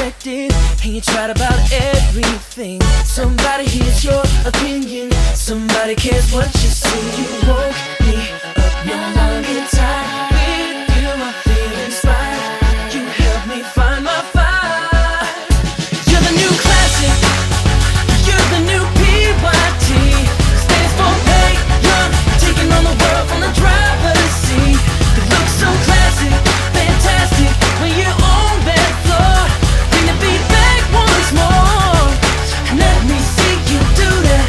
unexpected, and you tried about everything. Somebody hears your opinion, somebody cares what you see. You woke me up, no longer tired. With you I feel inspired. You helped me find my fire. You're the new classic, you're the new PYT. Stands for pay young, taking on the world from the driver's seat. It looks so classic, fantastic when you own that floor. Bring the beat back once more, and let me see you do that.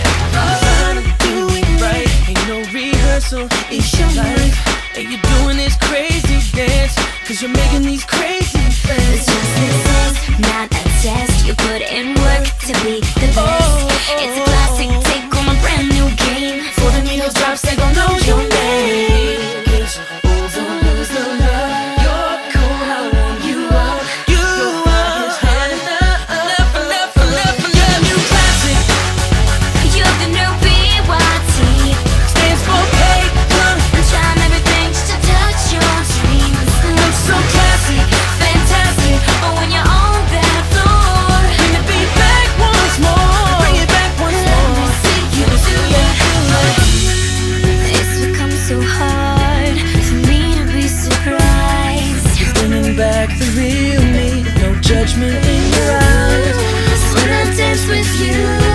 Trying to do it right, ain't no rehearsal, it's your life. And you're doing this crazy dance, cause you're making these crazy plans. It's just this is not a test. You put in work to be the best. It's a classic take on a brand new game. For the needles drops, they gon' know your name. It's over, lose the love. You're cool, I want you up. Your fire's hot enough. Enough. You're the new classic, You're the new PYT. stands for pay young. I'm trying everything just to touch your dreams. Looks so classic, Fantastic, but when you're on that floor, bring the beat back once more. Bring it back once let me more. see you do that. It's become so hard for me to be surprised. You're bringing back the real me, no judgment in your eyes. When I dance with you,